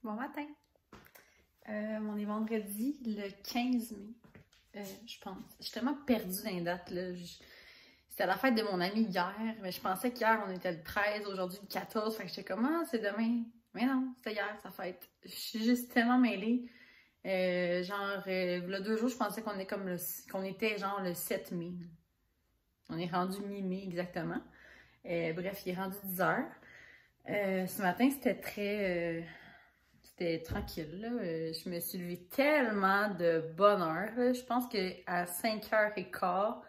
Bon matin! On est vendredi, le 15 mai, je pense. Je suis tellement perdue dans les dates, là. C'était la fête de mon ami hier, mais je pensais qu'hier, on était le 13, aujourd'hui le 14. Fait que j'étais comme, ah, c'est demain. Mais non, c'était hier, sa fête. Je suis juste tellement mêlée. Là, 2 jours, je pensais qu'on était genre le 7 mai. On est rendu mi-mai, exactement. Bref, il est rendu 10 h. Ce matin, c'était tranquille, là. Je me suis levée tellement de bonne heure, là. Je pense qu'à 5h15,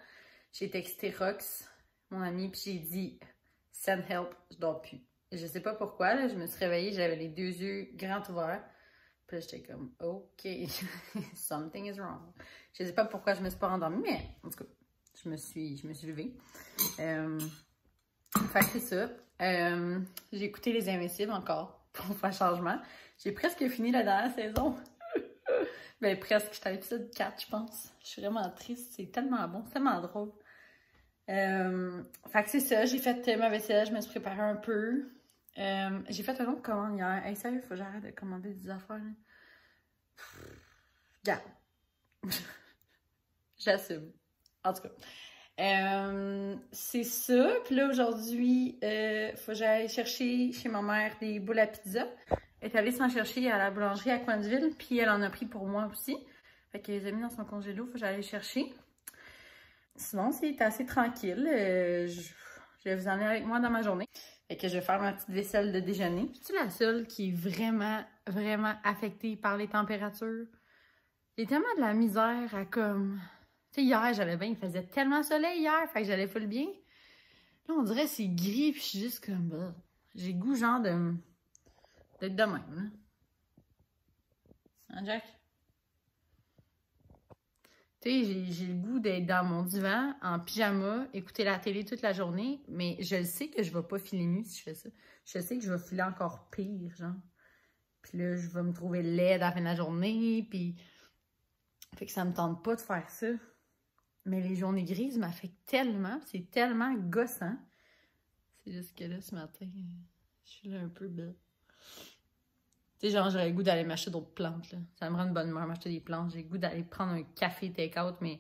j'ai texté Rox, mon amie, puis j'ai dit « Send help, je dors plus ». Je sais pas pourquoi, là, je me suis réveillée, j'avais les 2 yeux grands ouverts. Puis j'étais comme « OK, something is wrong ». Je sais pas pourquoi je me suis pas rendormie, mais en tout cas, je me suis levée. Fait que c'est ça. J'ai écouté Les Invincibles encore, pour faire changement. J'ai presque fini la dernière saison. Ben presque, j'étais à l'épisode 4, je pense. Je suis vraiment triste, c'est tellement bon, c'est tellement drôle. Fait que c'est ça, j'ai fait ma vaisselle, je me suis préparée un peu. J'ai fait un autre commande hier. Hey, sérieux, faut que j'arrête de commander des affaires, là. Regarde. J'assume. En tout cas. C'est ça. Puis là, aujourd'hui, faut que j'aille chercher chez ma mère des boules à pizza. Elle est allée s'en chercher à la boulangerie à Coinsville, puis elle en a pris pour moi aussi. Fait qu'elle les a mis dans son congélo, faut que j'aille chercher. Sinon, c'est assez tranquille. Je vais vous emmener avec moi dans ma journée. Fait que je vais faire ma petite vaisselle de déjeuner. Je suis la seule qui est vraiment, vraiment affectée par les températures. J'ai tellement de la misère à comme... Tu sais, hier, j'allais bien, il faisait tellement soleil hier, fait que j'allais full bien. Là, on dirait que c'est gris, puis je suis juste comme... Bah, j'ai le goût, genre, d'être de même, hein, Jack? Tu sais, j'ai le goût d'être dans mon divan, en pyjama, écouter la télé toute la journée, mais je le sais que je vais pas filer mieux si je fais ça. Je sais que je vais filer encore pire, genre. Puis là, je vais me trouver laide à la fin de la journée, puis... Fait que ça me tente pas de faire ça. Mais les journées grises m'affectent tellement, c'est tellement gossant. C'est juste que là, ce matin, je suis là un peu belle. Tu sais, genre, j'aurais le goût d'aller m'acheter d'autres plantes, là. Ça me rend une bonne humeur, m'acheter des plantes. J'ai le goût d'aller prendre un café take-out, mais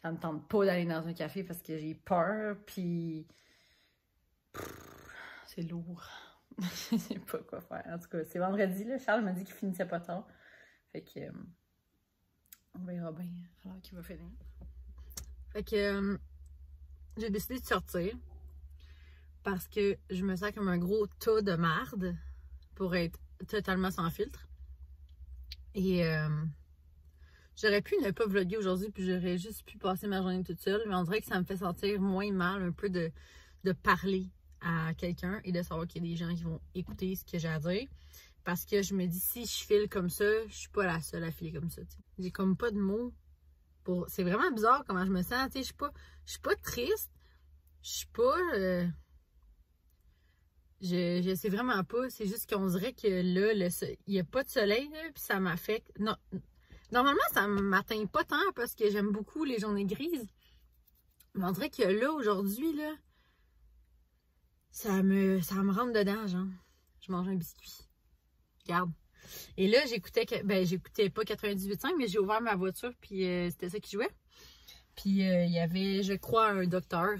ça me tente pas d'aller dans un café parce que j'ai peur, puis... C'est lourd. Je sais pas quoi faire. En tout cas, c'est vendredi, là. Charles m'a dit qu'il finissait pas tard. Fait que... on verra bien alors qu'il va finir. Fait que j'ai décidé de sortir parce que je me sens comme un gros tas de marde pour être totalement sans filtre. Et j'aurais pu ne pas vlogger aujourd'hui puis j'aurais juste pu passer ma journée toute seule, mais on dirait que ça me fait sentir moins mal un peu de parler à quelqu'un et de savoir qu'il y a des gens qui vont écouter ce que j'ai à dire. Parce que je me dis, si je file comme ça, je suis pas la seule à filer comme ça. J'ai comme pas de mots. C'est vraiment bizarre comment je me sens. Je suis pas triste. Je suis pas... Je sais vraiment pas. C'est juste qu'on dirait que là, il n'y a pas de soleil, là, puis ça m'affecte. Non, normalement, ça m'atteint pas tant parce que j'aime beaucoup les journées grises. Mais on dirait que là, aujourd'hui, là, ça me rentre dedans, genre. Je mange un biscuit. Regarde. Et là, j'écoutais pas 98.5, mais j'ai ouvert ma voiture, puis c'était ça qui jouait. Puis il y avait, je crois, un docteur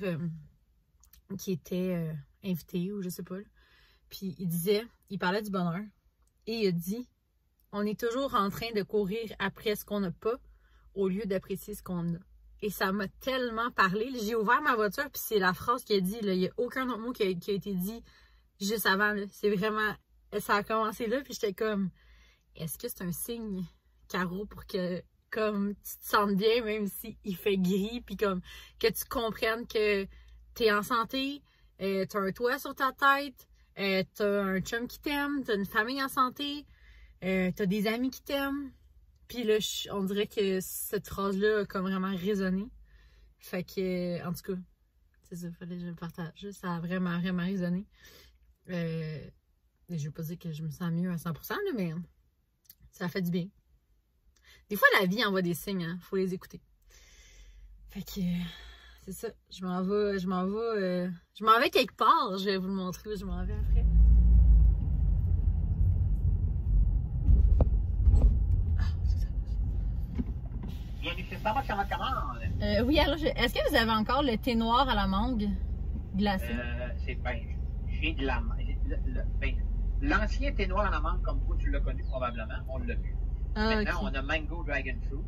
qui était invité, ou je sais pas. Là. Puis il parlait du bonheur. Et il a dit, on est toujours en train de courir après ce qu'on n'a pas, au lieu d'apprécier ce qu'on a. Et ça m'a tellement parlé. J'ai ouvert ma voiture, puis c'est la phrase qu'il a dit. Là. Il n'y a aucun autre mot qui a été dit juste avant. C'est vraiment... Ça a commencé là, puis j'étais comme, est-ce que c'est un signe, Caro, pour que comme tu te sentes bien, même s'il fait gris, puis comme que tu comprennes que t'es en santé, t'as un toit sur ta tête, t'as un chum qui t'aime, t'as une famille en santé, t'as des amis qui t'aiment. Puis là, on dirait que cette phrase-là a comme vraiment résonné. Fait que, en tout cas, c'est ça, fallait que je le partage. Ça a vraiment, vraiment résonné. Je veux pas dire que je me sens mieux à 100%, là, mais ça fait du bien. Des fois, la vie envoie des signes, hein. Faut les écouter. Fait que, c'est ça. Je m'en vais quelque part. Je vais vous le montrer où je m'en vais après. Bienvenue chez Starbucks sur votre commande. Oui, alors, est-ce que vous avez encore le thé noir à la mangue glacé? C'est ben, j'ai de la ben, l'ancien thé noir à la mangue, comme toi tu l'as connu probablement, on l'a vu. Ah, Maintenant, ok. on a Mango Dragon Fruit.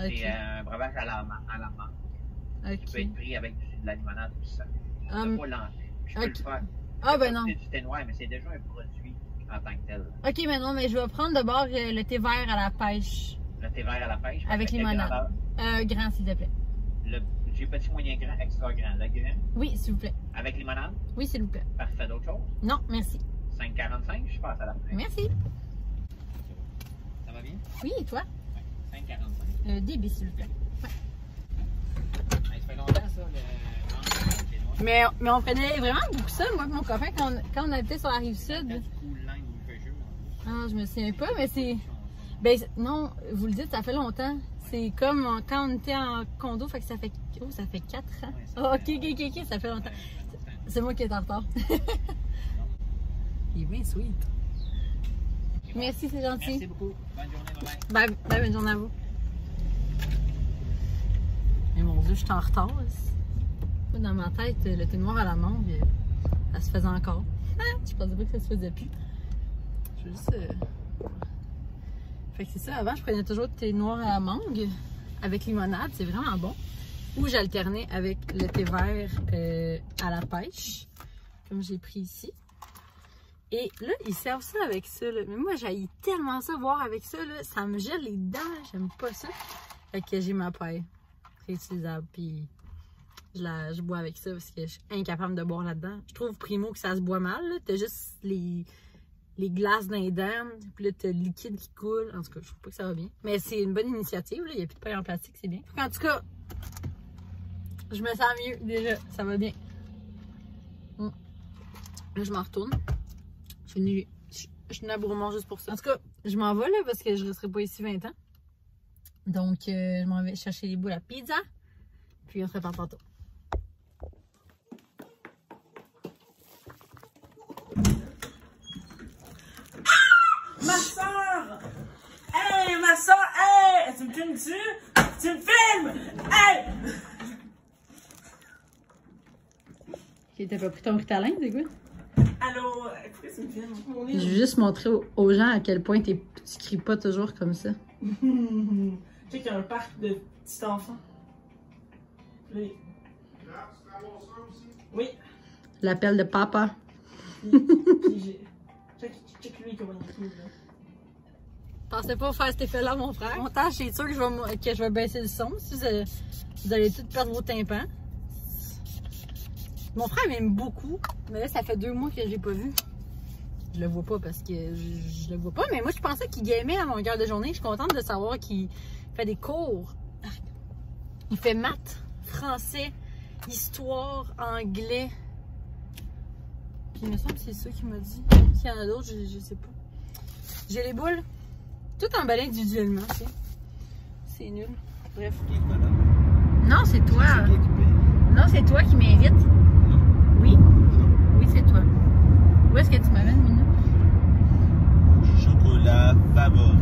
Ok. C'est un breuvage à la mangue. Qui peut Ok. être pris avec de la limonade ou ça. On n'a pas lancé. Je peux ok. le faire. Ah, ben non. C'est du thé noir, mais c'est déjà un produit en tant que tel. Ok, mais non, mais je vais prendre d'abord le thé vert à la pêche. Le thé vert à la pêche. Avec limonade. Grand, s'il te plaît. J'ai petit, moyen, grand, extra grand. Le grand. Oui, s'il vous plaît. Avec limonade. Oui, s'il vous plaît. Parfait, d'autres choses. Non, merci. 5,45, je passe à la fin. Merci. Ça va bien? Oui, et toi? 5,45. Débit, s'il vous plaît. Ça fait longtemps, ça, le thé noir. Mais on prenait vraiment beaucoup ça, moi et mon copain, quand on habitait sur la Rive-Sud. Du coup, l'Inde ou le jeu, Ah, je me souviens pas, mais c'est... Ben, non, vous le dites, ça fait longtemps. C'est comme quand on était en condo, fait que ça fait... Oh, ça fait 4 ans. Oh, ok, ça fait longtemps. C'est moi qui est en retard. Il est bien sweet. Merci, c'est gentil. Merci beaucoup. Bonne journée, bye bye. Bye, bonne journée à vous. Mais mon Dieu, je suis en retard. Moi, dans ma tête, le thé noir à la mangue, ça se faisait encore. Je pensais pas que ça se faisait plus. Je veux juste... Fait que c'est ça, avant je prenais toujours le thé noir à la mangue avec limonade, c'est vraiment bon. Ou j'alternais avec le thé vert à la pêche, comme j'ai pris ici. Et là, ils servent ça avec ça. Là. Mais moi, j'haïs tellement ça, boire avec ça. Là. Ça me gèle les dents, j'aime pas ça. Fait que j'ai ma paille réutilisable, puis je bois avec ça parce que je suis incapable de boire là-dedans. Je trouve primo que ça se boit mal. T'as juste les glaces dans les dents, puis là, t'as le liquide qui coule. En tout cas, je trouve pas que ça va bien. Mais c'est une bonne initiative, il n'y a plus de paille en plastique, c'est bien. En tout cas, je me sens mieux déjà, ça va bien. Là, je m'en retourne. Je suis à Bourmont juste pour ça. En tout cas, je m'en vais là parce que je resterai pas ici 20 ans. Donc, je m'en vais chercher les boules à pizza. Puis on se prépare tantôt. Ma soeur! Hey, ma soeur! Hey! Tu me filmes-tu? Tu me filmes! Hey! T'as pas pris ton Ritalin, c'est quoi? Allô? Pourquoi tu me filmes? Je veux juste montrer aux gens à quel point tu cries pas toujours comme ça. Tu sais qu'il y a un parc de petits enfants. Oui. Oui. L'appel de papa. Puis check lui comment il est là. Pensez pas faire cet effet-là, mon frère. Montage, c'est sûr que je vais baisser le son. Si vous allez tout perdre vos tympans. Mon frère m'aime beaucoup, mais là, ça fait 2 mois que je l'ai pas vu. Je le vois pas parce que je le vois pas, mais moi, je pensais qu'il gamait à longueur de journée. Je suis contente de savoir qu'il fait des cours. Il fait maths, français, histoire, anglais. Puis il me semble que c'est ça qu'il m'a dit. S'il y en a d'autres, je sais pas. J'ai les boules tout emballées individuellement, tu sais. C'est nul. Bref. Non, c'est toi. Non, c'est toi qui m'invites. Oui? Oui, c'est toi. Où est-ce que tu m'amènes, Minou? Chocolat favori.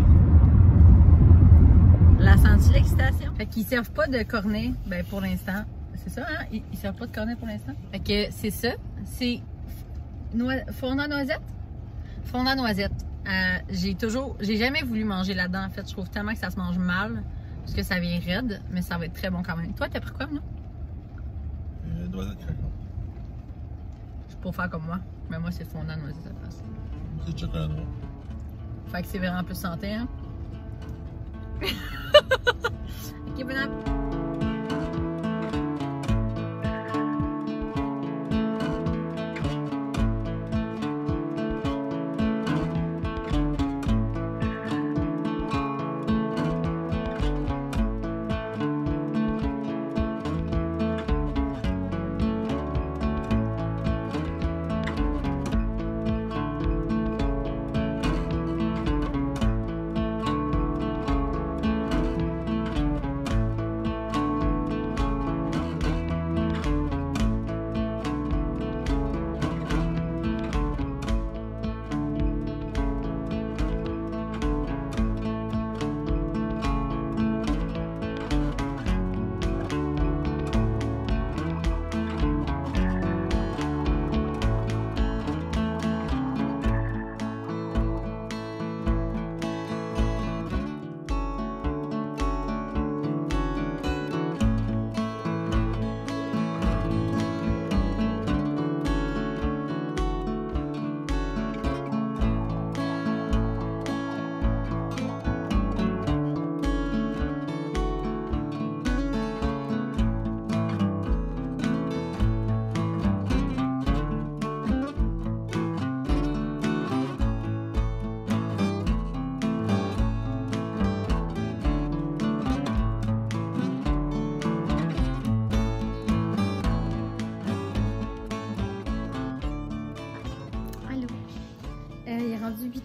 La senti l'excitation? Fait qu'ils servent pas de cornet, ben pour l'instant. C'est ça, hein? Ils servent pas de cornet pour l'instant. Fait que c'est ça. C'est fondant noisette? Fondant noisette. J'ai jamais voulu manger là-dedans, en fait. Je trouve tellement que ça se mange mal. Parce que ça vient raide, mais ça va être très bon quand même. Toi, t'as pris quoi, Minou? Noisette craquante. C'est pour faire comme moi. Mais moi, c'est fondant noisette à la place. C'est chocolat noir. Fait que c'est vraiment plus santé, hein? Ok, bon app.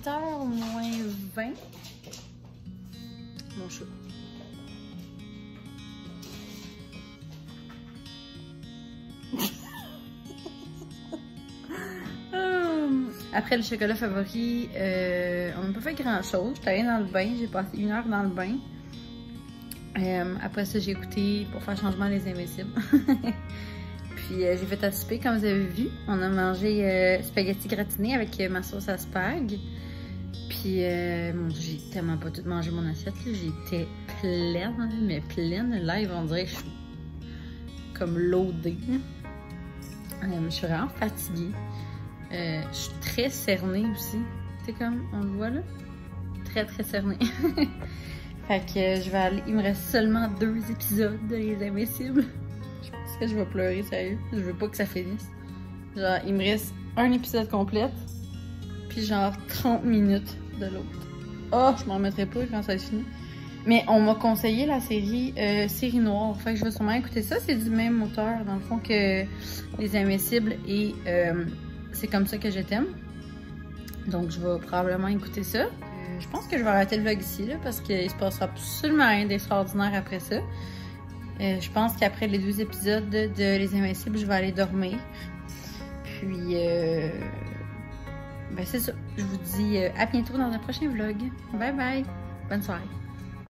8h moins 20. Mon chat. Après le chocolat favori, on n'a pas fait grand chose. J'étais allée dans le bain, j'ai passé 1 heure dans le bain. Après ça, j'ai écouté pour faire changement Les Invincibles. Puis j'ai fait à souper, comme vous avez vu. On a mangé spaghetti gratiné avec ma sauce à spag. Puis mon Dieu, j'ai tellement pas tout mangé mon assiette. J'étais pleine, mais pleine. Live, on dirait que je suis comme loadée. Je suis vraiment fatiguée. Je suis très cernée aussi. C'est comme, on le voit là? Très très cernée. Fait que je vais aller. Il me reste seulement 2 épisodes de Les Invincibles. Je pense que je vais pleurer, sérieux. Je veux pas que ça finisse. Genre, il me reste un épisode complet. Puis genre 30 minutes de l'autre. Oh, je m'en remettrai pas quand ça va fini. Mais on m'a conseillé la série Série Noire. Fait que je vais sûrement écouter ça. C'est du même auteur, dans le fond, que Les Invincibles. Et c'est comme ça que je t'aime. Donc, je vais probablement écouter ça. Je pense que je vais arrêter le vlog ici, là, parce qu'il se passera absolument rien d'extraordinaire après ça. Je pense qu'après les 2 épisodes de Les Invincibles, je vais aller dormir. Puis, ben c'est ça. Je vous dis à bientôt dans un prochain vlog. Bye bye. Bonne soirée.